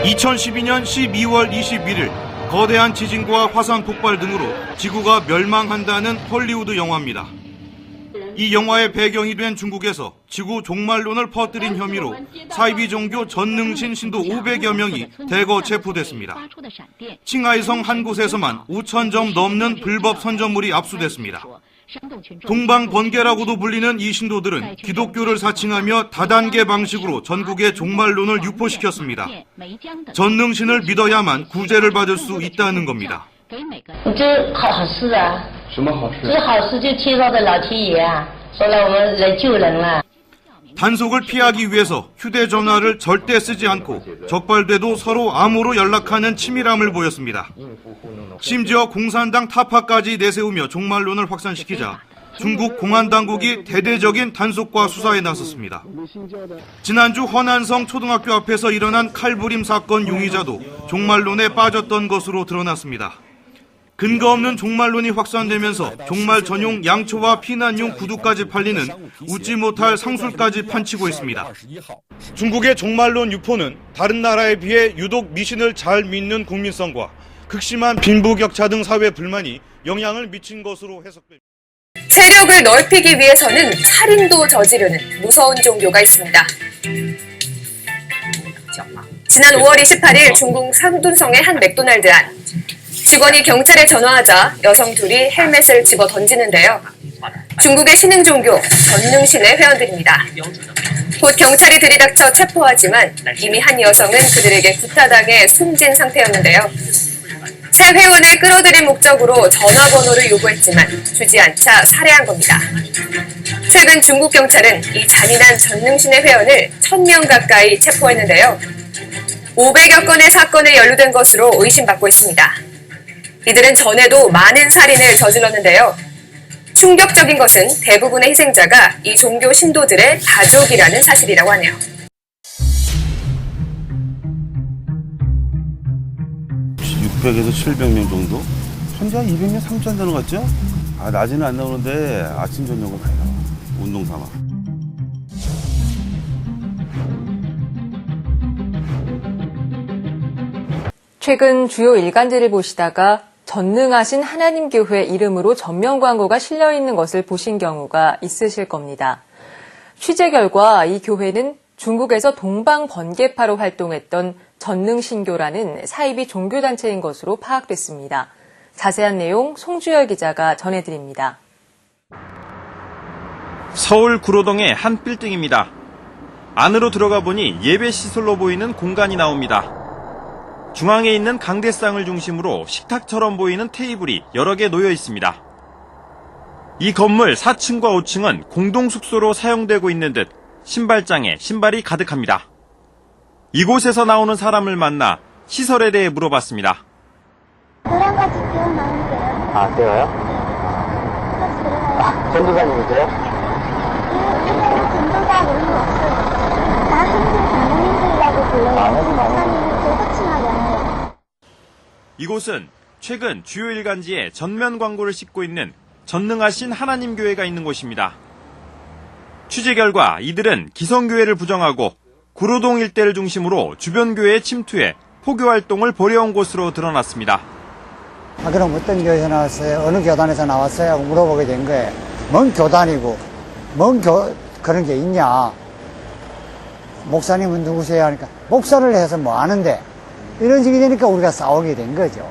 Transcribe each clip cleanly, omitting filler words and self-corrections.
2012년 12월 21일 거대한 지진과 화산 폭발 등으로 지구가 멸망한다는 헐리우드 영화입니다. 이 영화의 배경이 된 중국에서 지구 종말론을 퍼뜨린 혐의로 사이비 종교 전능신 신도 500여 명이 대거 체포됐습니다. 칭하이성 한 곳에서만 5,000점 넘는 불법 선전물이 압수됐습니다. 동방번개라고도 불리는 이 신도들은 기독교를 사칭하며 다단계 방식으로 전국의 종말론을 유포시켰습니다. 전능신을 믿어야만 구제를 받을 수 있다는 겁니다. 단속을 피하기 위해서 휴대전화를 절대 쓰지 않고 적발돼도 서로 암호로 연락하는 치밀함을 보였습니다. 심지어 공산당 타파까지 내세우며 종말론을 확산시키자 중국 공안당국이 대대적인 단속과 수사에 나섰습니다. 지난주 허난성 초등학교 앞에서 일어난 칼부림 사건 용의자도 종말론에 빠졌던 것으로 드러났습니다. 근거 없는 종말론이 확산되면서 종말 전용 양초와 피난용 구두까지 팔리는 웃지 못할 상술까지 판치고 있습니다. 중국의 종말론 유포는 다른 나라에 비해 유독 미신을 잘 믿는 국민성과 극심한 빈부격차 등 사회 불만이 영향을 미친 것으로 해석됩니다. 세력을 넓히기 위해서는 살인도 저지르는 무서운 종교가 있습니다. 지난 5월 28일 중국 상둔성의 한 맥도날드 안. 직원이 경찰에 전화하자 여성 둘이 헬멧을 집어 던지는데요. 중국의 신흥 종교 전능신의 회원들입니다. 곧 경찰이 들이닥쳐 체포하지만 이미 한 여성은 그들에게 구타당해 숨진 상태였는데요. 새 회원을 끌어들일 목적으로 전화번호를 요구했지만 주지 않자 살해한 겁니다. 최근 중국 경찰은 이 잔인한 전능신의 회원을 1,000명 가까이 체포했는데요. 500여 건의 사건에 연루된 것으로 의심받고 있습니다. 이들은 전에도 많은 살인을 저질렀는데요. 충격적인 것은 대부분의 희생자가 이 종교 신도들의 가족이라는 사실이라고 하네요. (600에서 700명) 정도? 현재 한 200명, 3,000 되는 것 같죠? 낮에는 안 나오는데 아침, 저녁은 많이 나와. 운동 삼아. 최근 주요 일간지를 보시다가 전능하신 하나님 교회 이름으로 전면 광고가 실려 있는 것을 보신 경우가 있으실 겁니다. 취재 결과 이 교회는 중국에서 동방번개파로 활동했던 전능신교라는 사이비 종교단체인 것으로 파악됐습니다. 자세한 내용 송주열 기자가 전해드립니다. 서울 구로동의 한 빌딩입니다. 안으로 들어가 보니 예배시설로 보이는 공간이 나옵니다. 중앙에 있는 강대상을 중심으로 식탁처럼 보이는 테이블이 여러 개 놓여 있습니다. 이 건물 4층과 5층은 공동 숙소로 사용되고 있는 듯 신발장에 신발이 가득합니다. 이곳에서 나오는 사람을 만나 시설에 대해 물어봤습니다. 노란바지 배우 나오는데요. 아, 제가요? 같이 들어가요. 전도사님이세요? 전도사 이런 거 없어요. 나한테 장모님들이라고 불러요. 무슨 목사님을 제 호칭하지 않아요. 이곳은 최근 주요 일간지에 전면 광고를 싣고 있는 전능하신 하나님 교회가 있는 곳입니다. 취재 결과 이들은 기성교회를 부정하고 구로동 일대를 중심으로 주변 교회에 침투해 포교 활동을 벌여온 곳으로 드러났습니다. 그럼 어떤 교회에서 나왔어요? 어느 교단에서 나왔어요? 하고 물어보게 된 거예요. 뭔 교단이고, 그런 게 있냐? 목사님은 누구세요? 하니까, 목사를 해서 뭐 하는데? 이런 식이 되니까 우리가 싸우게 된 거죠.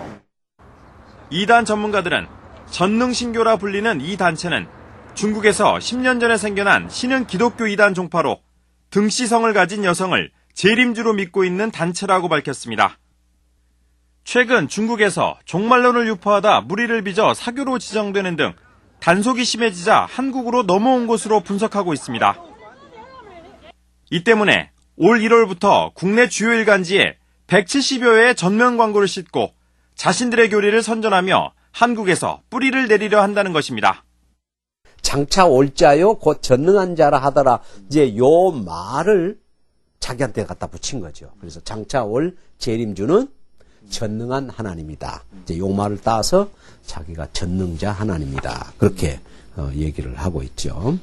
이단 전문가들은 전능신교라 불리는 이 단체는 중국에서 10년 전에 생겨난 신흥 기독교 이단 종파로 등씨성을 가진 여성을 재림주로 믿고 있는 단체라고 밝혔습니다. 최근 중국에서 종말론을 유포하다 무리를 빚어 사교로 지정되는 등 단속이 심해지자 한국으로 넘어온 것으로 분석하고 있습니다. 이 때문에 올 1월부터 국내 주요 일간지에 170여 회의 전면 광고를 싣고 자신들의 교리를 선전하며 한국에서 뿌리를 내리려 한다는 것입니다. 장차 올 자요 곧 전능한 자라 하더라. 이제 요 말을 자기한테 갖다 붙인 거죠. 그래서 장차 올 재림주는 전능한 하나님이다. 이제 요 말을 따서 자기가 전능자 하나님이다. 그렇게 얘기를 하고 있죠.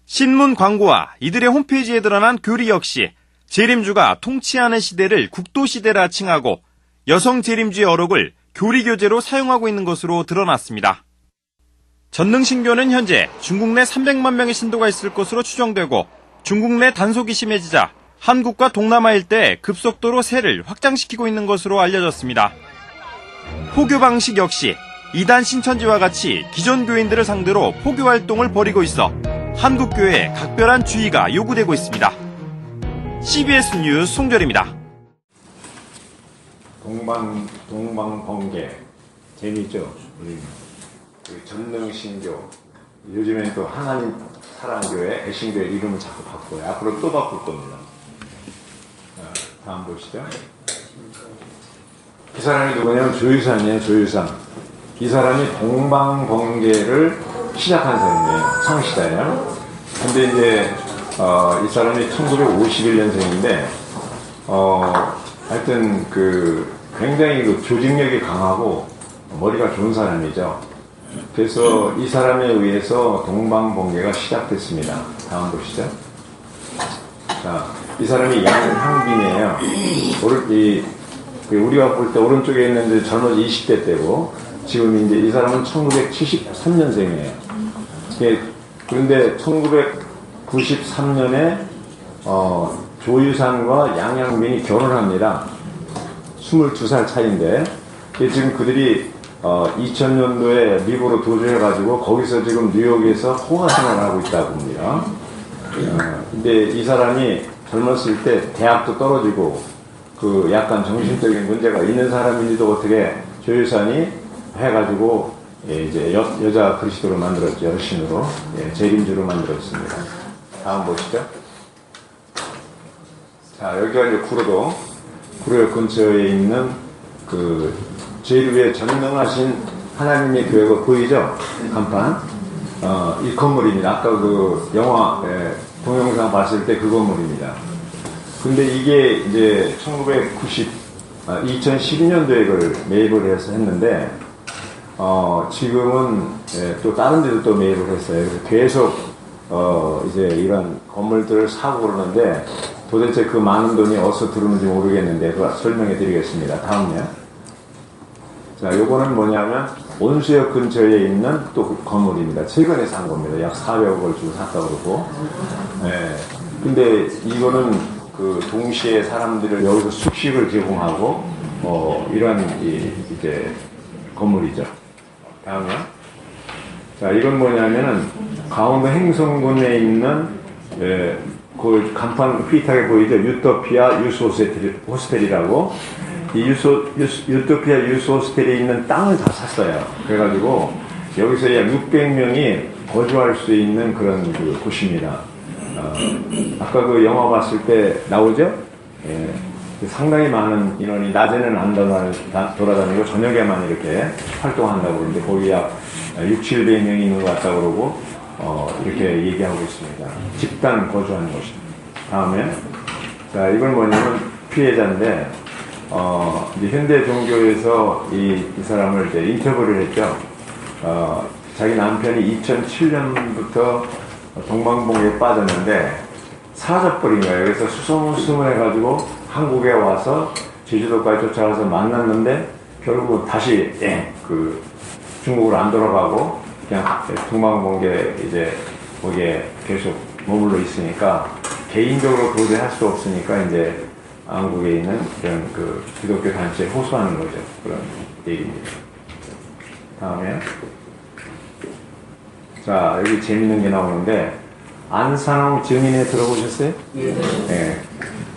신문 광고와 이들의 홈페이지에 드러난 교리 역시 재림주가 통치하는 시대를 국도시대라 칭하고 여성 재림주의 어록을 교리교재로 사용하고 있는 것으로 드러났습니다. 전능신교는 현재 중국 내 300만 명의 신도가 있을 것으로 추정되고 중국 내 단속이 심해지자 한국과 동남아 일대에 급속도로 세를 확장시키고 있는 것으로 알려졌습니다. 포교 방식 역시 이단 신천지와 같이 기존 교인들을 상대로 포교 활동을 벌이고 있어 한국교회에 각별한 주의가 요구되고 있습니다. CBS 뉴스 송절입니다. 동방번개 재미있죠? 우리 전능신교 요즘에 또 하나님 사랑교회 애신교회 이름을 자꾸 바꿔요. 앞으로 또 바꿀 겁니다. 다음 보시죠. 이 사람이 누구냐면 조유산이에요. 조유산. 이 사람이 동방번개를 시작한 사람이에요. 창시자예요. 근데 이제 이 사람이 1951년생인데 하여튼 굉장히 조직력이 강하고 머리가 좋은 사람이죠. 그래서 이 사람에 의해서 동방번개가 시작됐습니다. 다음 보시죠. 자, 이 사람이 양향빈이에요. 우리가 볼 때 오른쪽에 있는데 젊어서 20대 때고 지금 이제 이 사람은 1973년생이에요. 그런데 1993년에 조유산과 양향빈이 결혼합니다. 22살 차이인데 지금 그들이 2000년도에 미국으로 도주해가지고 거기서 지금 뉴욕에서 호화 생활을 하고 있다고 봅니다. 근데 이 사람이 젊었을 때 대학도 떨어지고 약간 정신적인 문제가 있는 사람인지도 어떻게 조유산이 해가지고 이제 여자 그리스도로 만들었죠. 여신으로 재림주로 만들었습니다. 다음 보시죠. 자, 여기가 이제 구로역 근처에 있는 제일 위에 전능하신 하나님의 교회가 보이죠? 간판. 이 건물입니다. 아까 영화 동영상 봤을 때 그 건물입니다. 근데 이게 이제 2012년도에 그걸 매입을 해서 했는데 지금은 또 다른 데도 또 매입을 했어요. 그래서 계속 이제 이런 건물들을 사고 그러는데 도대체 그 많은 돈이 어디서 들어오는지 모르겠는데 그거 설명해 드리겠습니다. 다음요. 자, 요거는 뭐냐면 온수역 근처에 있는 또 건물입니다. 최근에 산 겁니다. 약 400억을 주고 샀다고 그러고. 근데 이거는 동시에 사람들을 여기서 숙식을 제공하고 이런 이제 건물이죠. 다음요. 자, 이건 뭐냐면은 강원도 행성군에 있는 그 간판 휘트하게 보이죠? 유토피아 유스 호스텔이라고. 이 유토피아 유스 호스텔에 있는 땅을 다 샀어요. 그래가지고 여기서 약 600명이 거주할 수 있는 그런 곳입니다. 아까 그 영화 봤을 때 나오죠? 상당히 많은 인원이 낮에는 안 돌아다니고 저녁에만 이렇게 활동한다고 그러는데 거기 약 600~700명이 있는 것 같다고 그러고 이렇게 얘기하고 있습니다. 집단 거주하는 곳입니다. 다음에 자, 이건 뭐냐면 피해자인데 이제 현대 종교에서 이 사람을 이제 인터뷰를 했죠. 자기 남편이 2007년부터 동방번개에 빠졌는데 사라져버린 거예요. 그래서 수성수성을 해가지고 한국에 와서 제주도까지 쫓아가서 만났는데 결국 다시 중국으로 안 돌아가고 그냥 동방번개 이제 거기에 계속 머물러 있으니까 개인적으로 도저히 할 수 없으니까 이제 한국에 있는 이런 기독교 단체에 호소하는 거죠. 그런 얘기입니다. 다음에 자, 여기 재밌는 게 나오는데 안산홍 증인에 들어보셨어요? 네.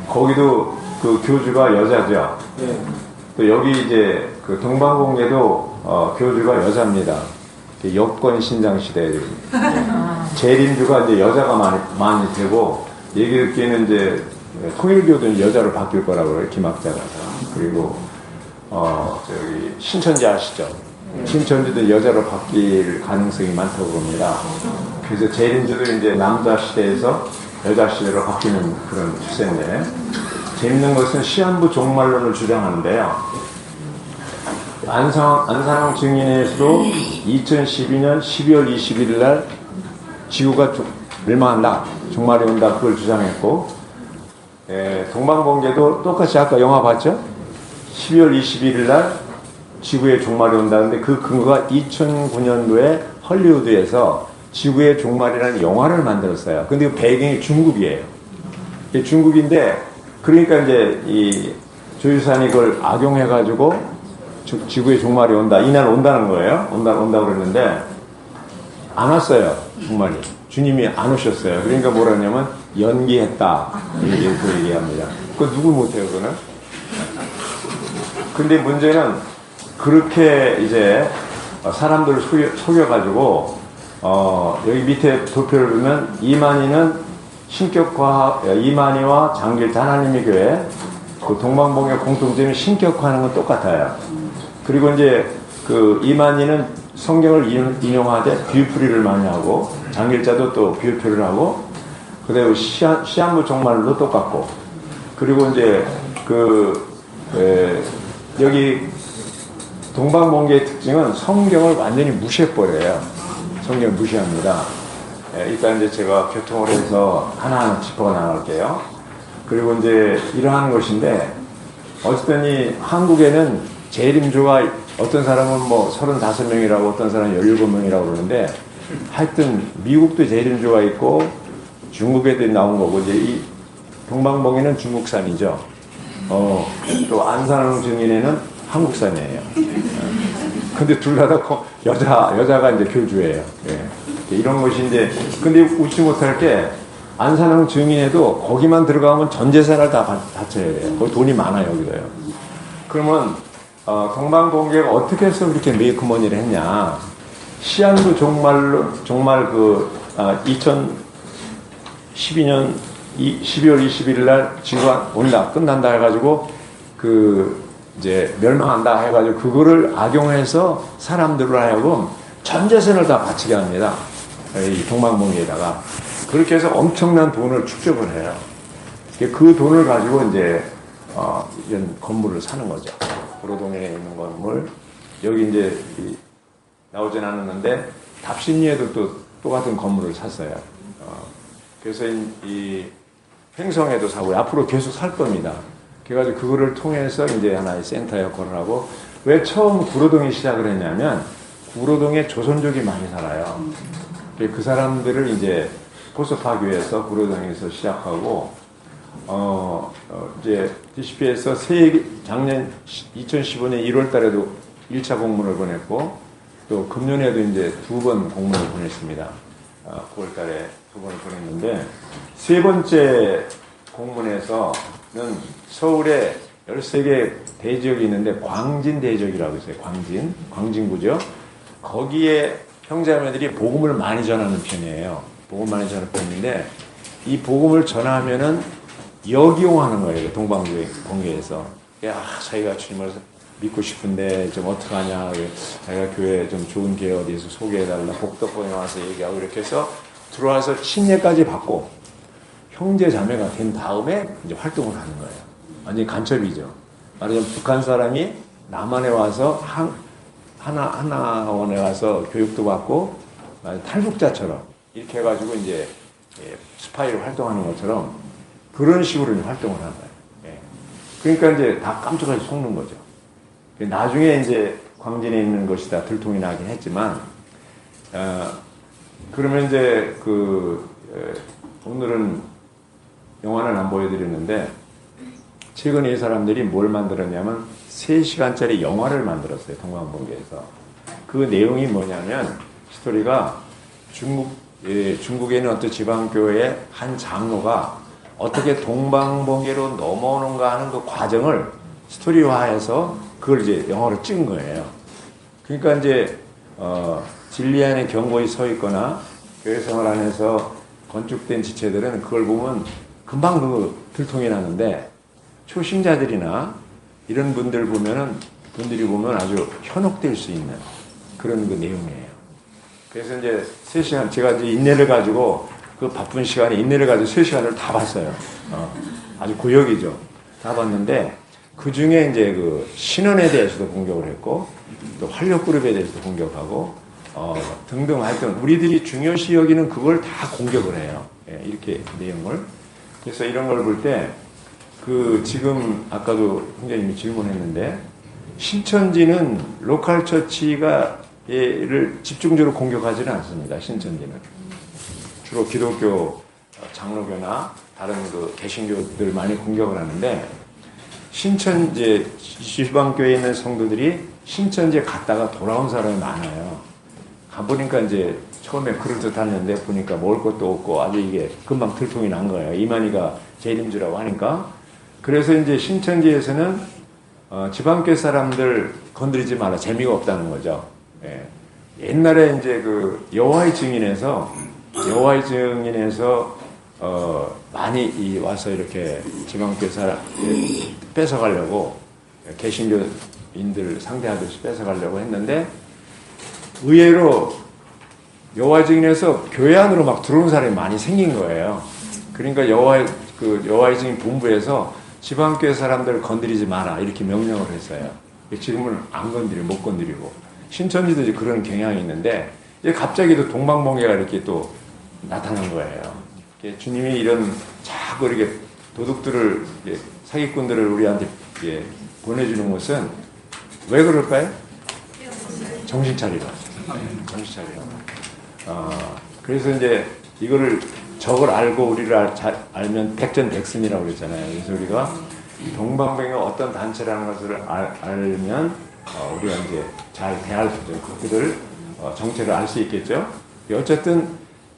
거기도 교주가 여자죠. 네. 또 여기 이제 동방번개도 교주가 여자입니다. 여권 신장 시대 재림주가 이제 여자가 많이 되고 얘기 듣기에는 이제 통일교도 여자로 바뀔 거라고 그래요. 김학자가. 그리고 저기 신천지 아시죠? 신천지도 여자로 바뀔 가능성이 많다고 봅니다. 그래서 재림주도 이제 남자 시대에서 여자 시대로 바뀌는 그런 추세인데 재밌는 것은 시한부 종말론을 주장하는데요. 안산홍 증인에서도 2012년 12월 21일 날 지구가 멸망한다, 종말이 온다 그걸 주장했고 동방번개도 똑같이 아까 영화 봤죠? 12월 21일 날 지구의 종말이 온다는데 그 근거가 2009년도에 헐리우드에서 지구의 종말이라는 영화를 만들었어요. 근데 그 배경이 중국이에요. 중국인데 그러니까 이제 이 조유산이 그걸 악용해가지고 지구의 종말이 온다. 이날 온다는 거예요. 온다고 그랬는데 안 왔어요. 종말이. 주님이 안 오셨어요. 그러니까 뭐라 하냐면 연기했다. 이렇게 얘기합니다. 그거 누구 못해요, 그거는? 근데 문제는 그렇게 이제 사람들을 속여가지고 여기 밑에 도표를 보면 이만희와 장길자 하나님의 교회 그 동방봉의 공통점이 신격화하는 건 똑같아요. 그리고 이제 그 이만희는 성경을 인용하되 비유풀이를 많이 하고 장길자도 또 비유풀이를 하고 그다음에 시한부 종말도 똑같고 그리고 이제 여기 동방봉계의 특징은 성경을 완전히 무시해버려요. 성경을 무시합니다. 일단 이제 제가 교통을 해서 하나하나 짚어 나갈게요. 그리고 이제 이러한 것인데 어쨌든 이 한국에는 재림주가 어떤 사람은 뭐 35명이라고 어떤 사람은 17명이라고 그러는데 하여튼 미국도 재림주가 있고 중국에도 나온 거고 이제 이 동방봉계는 중국산이죠. 또 안산항 증인에는 한국산이에요. 근데 둘 다 여자가 이제 교주예요. 예. 이런 것이 이제 근데 웃지 못할 게 안산항 증인에도 거기만 들어가면 전 재산을 다 바쳐야 돼요. 거기 돈이 많아요, 여기도요. 그러면 동방봉계가 어떻게 해서 그렇게 메이크머니를 했냐? 시한부 종말 2012년 12월 21일 날 지구가 온다, 끝난다 해가지고 이제 멸망한다 해가지고 그거를 악용해서 사람들을 하여금 전 재산을 다 바치게 합니다. 이 동방봉계에다가 그렇게 해서 엄청난 돈을 축적을 해요. 그 돈을 가지고 이제 이런 건물을 사는 거죠. 구로동에 있는 건물 여기 이제 나오진 않았는데 답신리에도 또 똑같은 건물을 샀어요. 그래서 이 횡성에도 사고 앞으로 계속 살 겁니다. 그래가지고 그거를 통해서 이제 하나의 센터 역할을 하고 왜 처음 구로동에 시작을 했냐면 구로동에 조선족이 많이 살아요. 그 사람들을 이제 포섭하기 위해서 구로동에서 시작하고 이제 DCP에서 작년 2015년 1월 달에도 1차 공문을 보냈고 또 금년에도 이제 2번 공문을 보냈습니다. 9월 달에 2번을 보냈는데 세 번째 공문에서는 서울에 13개 대지역이 있는데 광진 대지역이라고 있어요. 광진구죠. 거기에 형제자매들이 복음을 많이 전하는 편이에요. 복음 많이 전하는 편인데 이 복음을 전하면은 역이용하는 거예요. 동방봉계에서. 자기가 주님을 믿고 싶은데 좀 어떡하냐. 자기가 교회 좀 좋은 교회 어디에서 소개해달라. 복덕봉에 와서 얘기하고 이렇게 해서 들어와서 친례까지 받고 형제 자매가 된 다음에 이제 활동을 하는 거예요. 완전히 간첩이죠. 말하자면 북한 사람이 남한에 와서 하나원에 와서 교육도 받고 탈북자처럼 이렇게 해가지고 이제 스파이로 활동하는 것처럼 그런 식으로 활동을 하는 거예요. 그러니까 이제 다 깜짝하게 속는 거죠. 나중에 이제 광진에 있는 것이 다 들통이 나긴 했지만 그러면 이제 오늘은 영화는 안 보여드리는데 최근에 이 사람들이 뭘 만들었냐면 3시간짜리 영화를 만들었어요. 동방봉계에서. 그 내용이 뭐냐면 스토리가 중국에 있는 어떤 지방교회의 한 장로가 어떻게 동방봉계로 넘어오는가 하는 그 과정을 스토리화해서 그걸 이제 영화로 찍은 거예요. 그러니까 이제 진리 안에 경고히 서 있거나 교회 생활 안에서 건축된 지체들은 그걸 보면 금방 들통이 나는데 초신자들이나 이런 분들이 보면 아주 현혹될 수 있는 그런 그 내용이에요. 그래서 이제 3시간, 제가 이제 인내를 가지고 그 바쁜 시간에 인내를 가지고 3시간을 다 봤어요. 아주 고역이죠. 다 봤는데 그 중에 이제 그 신원에 대해서도 공격을 했고 또 활력그룹에 대해서도 공격하고 등등 하여튼 우리들이 중요시 여기는 그걸 다 공격을 해요. 이렇게 내용을. 그래서 이런 걸 볼 때 지금 아까도 총장님이 질문했는데 신천지는 로컬 처치가 얘를 집중적으로 공격하지는 않습니다. 신천지는 주로 기독교 장로교나 다른 개신교들 많이 공격을 하는데 신천지 지방교회에 있는 성도들이 신천지에 갔다가 돌아온 사람이 많아요. 가보니까 이제 처음에 그럴듯했는데 보니까 먹을 것도 없고 아주 이게 금방 들통이 난 거예요. 이만희가 재림주라고 하니까. 그래서 이제 신천지에서는 지방교회 사람들 건드리지 마라. 재미가 없다는 거죠. 예. 옛날에 이제 여호와의 증인에서 많이 와서 이렇게 지방교회 사람 뺏어가려고 개신교인들 상대하듯이 뺏어가려고 했는데 의외로 여호와의 증인에서 교회 안으로 막 들어오는 사람이 많이 생긴 거예요. 그러니까 여호와의 증인 본부에서 지방교회 사람들 건드리지 마라 이렇게 명령을 했어요. 지금은 안 건드리고 못 건드리고 신천지도 이제 그런 경향이 있는데 이제 갑자기 또 동방번개가 이렇게 또 나타난 거예요. 주님이 이런 자꾸 이렇게 도둑들을 사기꾼들을 우리한테 보내주는 것은 왜 그럴까요? 정신 차리라. 정신 차리라. 그래서 이제 저걸 알고 우리를 알면 백전백승이라고 그랬잖아요. 그래서 우리가 동방병의 어떤 단체라는 것을 알면 우리가 이제 잘 대할 수 있죠. 그들 정체를 알 수 있겠죠. 어쨌든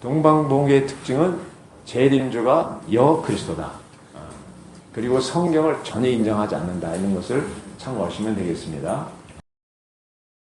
동방봉계의 특징은 재림주가 그리스도다. 그리고 성경을 전혀 인정하지 않는다. 이런 것을 참고하시면 되겠습니다.